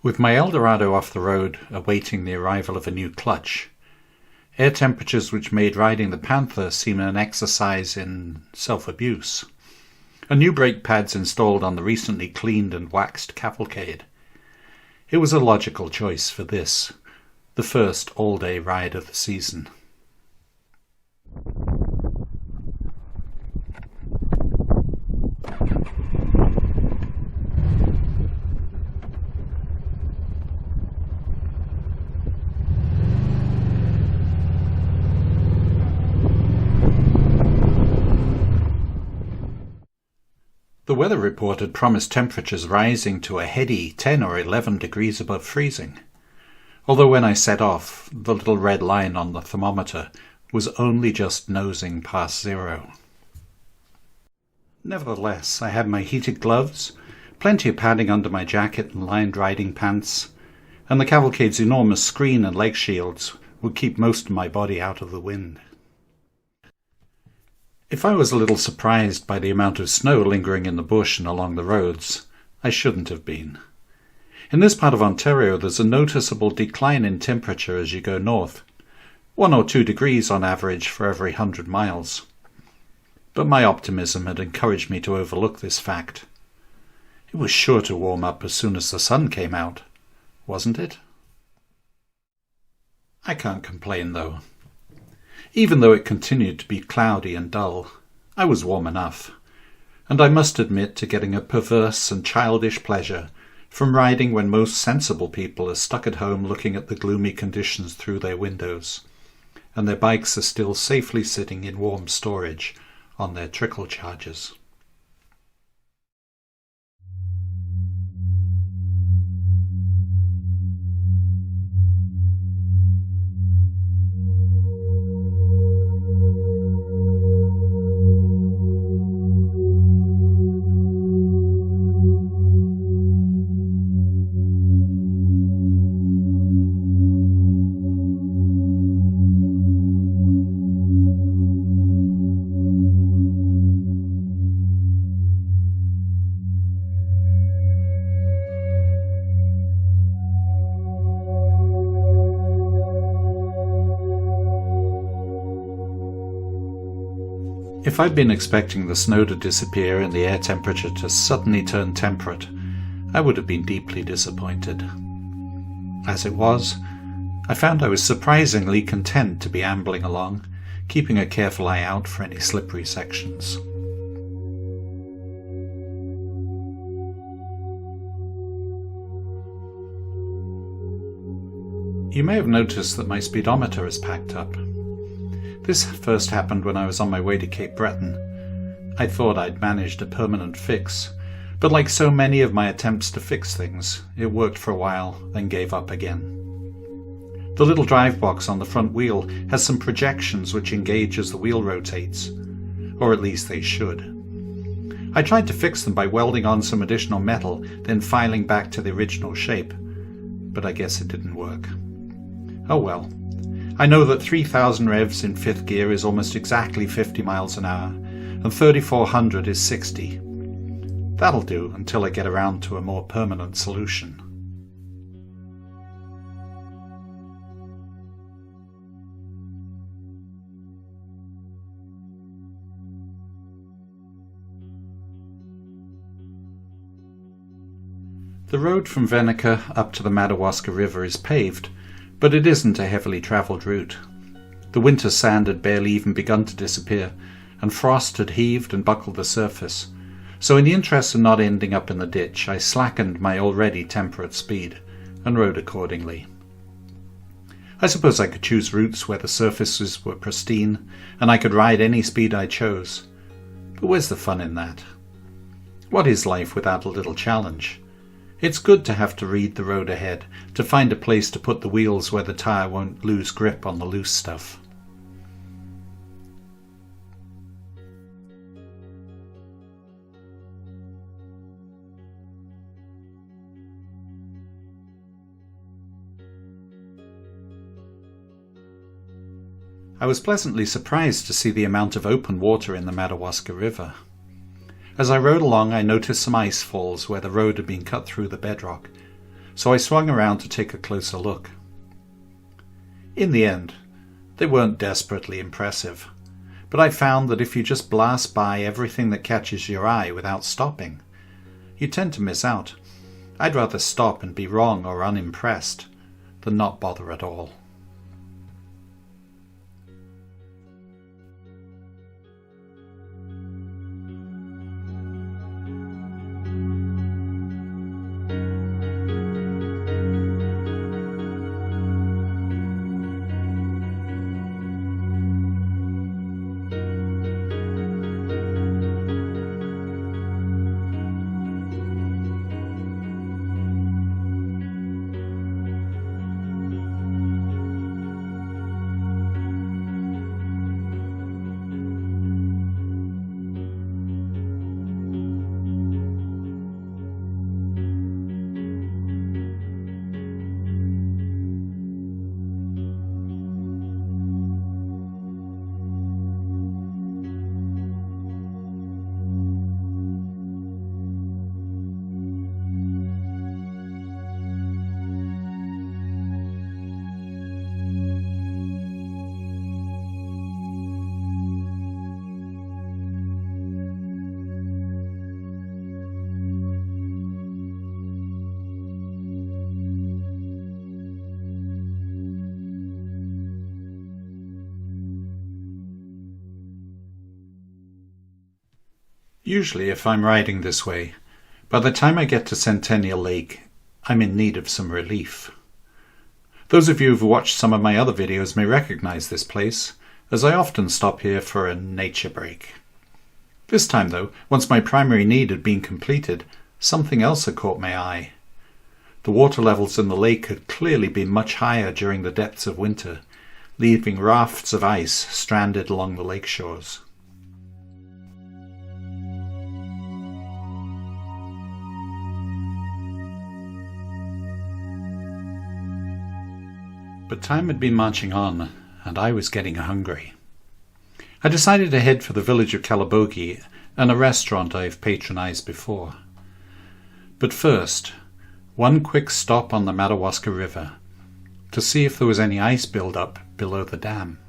With my Eldorado off the road, awaiting the arrival of a new clutch, air temperatures which made riding the Panther seem an exercise in self-abuse, and new brake pads installed on the recently cleaned and waxed Cavalcade, it was a logical choice for this, the first all-day ride of the season. The weather report had promised temperatures rising to a heady 10 or 11 degrees above freezing, although when I set off, the little red line on the thermometer was only just nosing past zero. Nevertheless, I had my heated gloves, plenty of padding under my jacket and lined riding pants, and the Cavalcade's enormous screen and leg shields would keep most of my body out of the wind. If I was a little surprised by the amount of snow lingering in the bush and along the roads, I shouldn't have been. In this part of Ontario there's a noticeable decline in temperature as you go north, 1 or 2 degrees on average for every 100 miles. But my optimism had encouraged me to overlook this fact. It was sure to warm up as soon as the sun came out, wasn't it? I can't complain though. Even though it continued to be cloudy and dull, I was warm enough, and I must admit to getting a perverse and childish pleasure from riding when most sensible people are stuck at home looking at the gloomy conditions through their windows, and their bikes are still safely sitting in warm storage on their trickle chargers. If I'd been expecting the snow to disappear and the air temperature to suddenly turn temperate, I would have been deeply disappointed. As it was, I found I was surprisingly content to be ambling along, keeping a careful eye out for any slippery sections. You may have noticed that my speedometer is packed up. This first happened when I was on my way to Cape Breton. I thought I'd managed a permanent fix, but like so many of my attempts to fix things, it worked for a while, then gave up again. The little drive box on the front wheel has some projections which engage as the wheel rotates, or at least they should. I tried to fix them by welding on some additional metal, then filing back to the original shape, but I guess it didn't work. Oh well. I know that 3,000 revs in 5th gear is almost exactly 50 miles an hour, and 3,400 is 60. That'll do until I get around to a more permanent solution. The road from Venaca up to the Madawaska River is paved, but it isn't a heavily travelled route. The winter sand had barely even begun to disappear, and frost had heaved and buckled the surface, so in the interest of not ending up in the ditch, I slackened my already temperate speed, and rode accordingly. I suppose I could choose routes where the surfaces were pristine, and I could ride any speed I chose, but where's the fun in that? What is life without a little challenge? It's good to have to read the road ahead, to find a place to put the wheels where the tyre won't lose grip on the loose stuff. I was pleasantly surprised to see the amount of open water in the Madawaska River. As I rode along, I noticed some ice falls where the road had been cut through the bedrock, so I swung around to take a closer look. In the end, they weren't desperately impressive, but I found that if you just blast by everything that catches your eye without stopping, you tend to miss out. I'd rather stop and be wrong or unimpressed than not bother at all. Usually, if I'm riding this way, by the time I get to Centennial Lake, I'm in need of some relief. Those of you who've watched some of my other videos may recognize this place, as I often stop here for a nature break. This time though, once my primary need had been completed, something else had caught my eye. The water levels in the lake had clearly been much higher during the depths of winter, leaving rafts of ice stranded along the lake shores. But time had been marching on, and I was getting hungry. I decided to head for the village of Calabogie and a restaurant I've patronized before. But first, one quick stop on the Madawaska River to see if there was any ice build-up below the dam.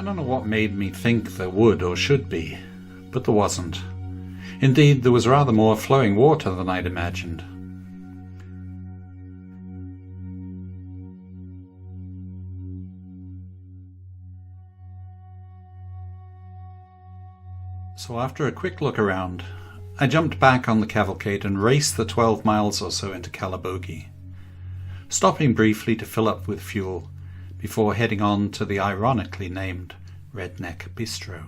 I don't know what made me think there would or should be, but there wasn't. Indeed, there was rather more flowing water than I'd imagined. So after a quick look around, I jumped back on the cavalcade and raced the 12 miles or so into Calabogie, stopping briefly to fill up with fuel before heading on to the ironically named Redneck Bistro.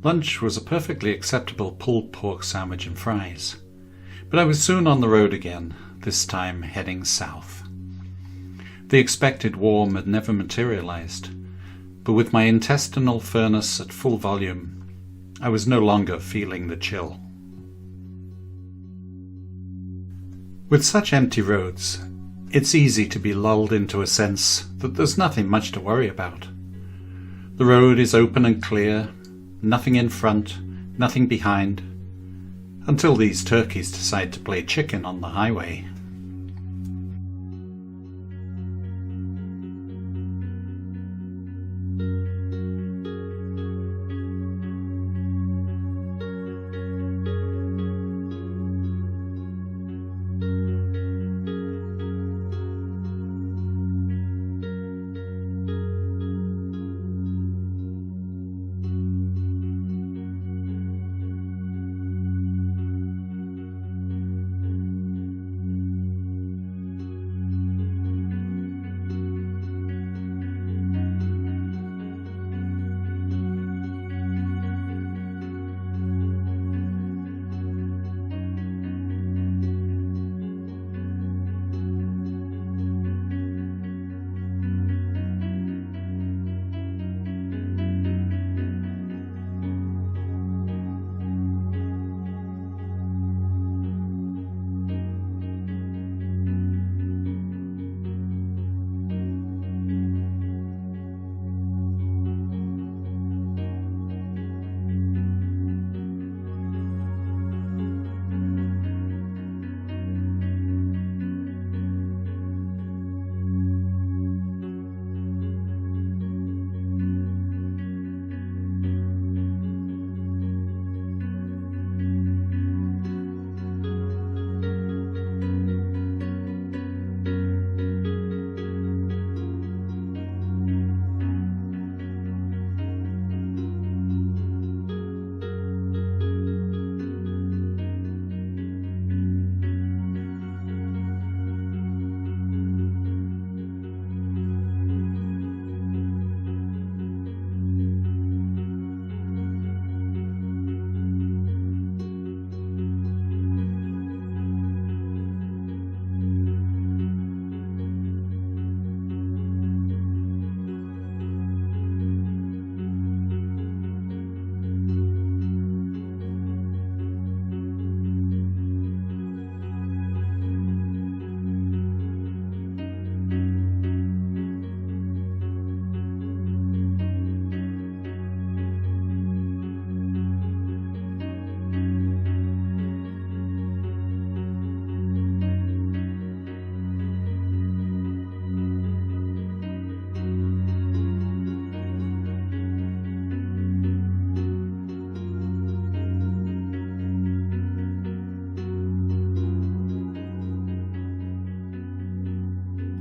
Lunch was a perfectly acceptable pulled pork sandwich and fries, but I was soon on the road again, this time heading south. The expected warm had never materialized, but with my intestinal furnace at full volume, I was no longer feeling the chill. With such empty roads, it's easy to be lulled into a sense that there's nothing much to worry about. The road is open and clear, nothing in front, nothing behind, until these turkeys decide to play chicken on the highway.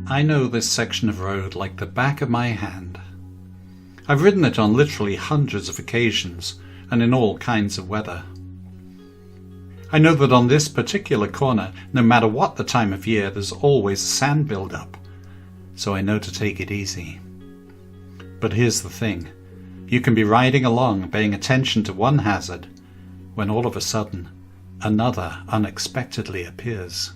I know this section of road like the back of my hand. I've ridden it on literally hundreds of occasions and in all kinds of weather. I know that on this particular corner, no matter what the time of year, there's always a sand build-up, so I know to take it easy. But here's the thing. You can be riding along, paying attention to one hazard, when all of a sudden, another unexpectedly appears.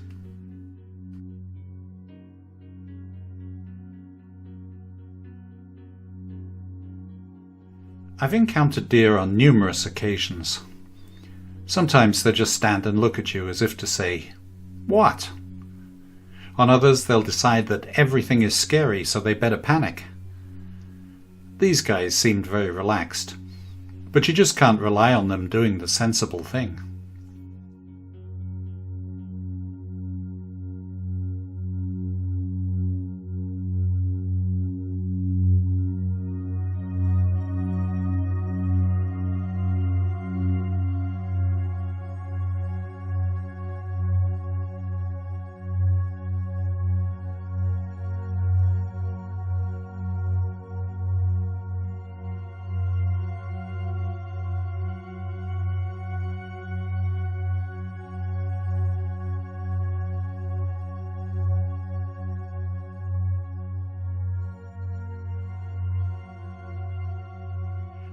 I've encountered deer on numerous occasions. Sometimes they just stand and look at you as if to say, "What?" On others, they'll decide that everything is scary, so they better panic. These guys seemed very relaxed, but you just can't rely on them doing the sensible thing.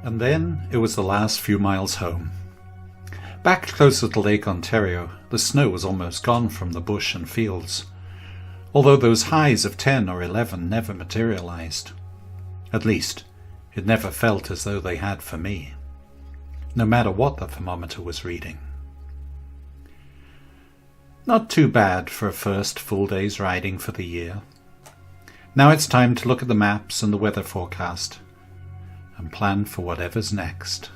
And then it was the last few miles home. Back closer to Lake Ontario, the snow was almost gone from the bush and fields, although those highs of 10 or 11 never materialized. At least, it never felt as though they had for me, no matter what the thermometer was reading. Not too bad for a first full day's riding for the year. Now it's time to look at the maps and the weather forecast and plan for whatever's next.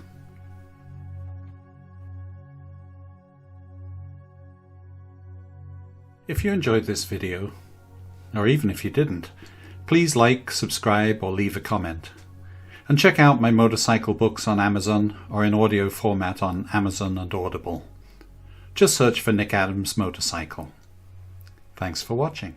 If you enjoyed this video, or even if you didn't, please like, subscribe or leave a comment. And check out my motorcycle books on Amazon or in audio format on Amazon and Audible. Just search for Nick Adams Motorcycle. Thanks for watching.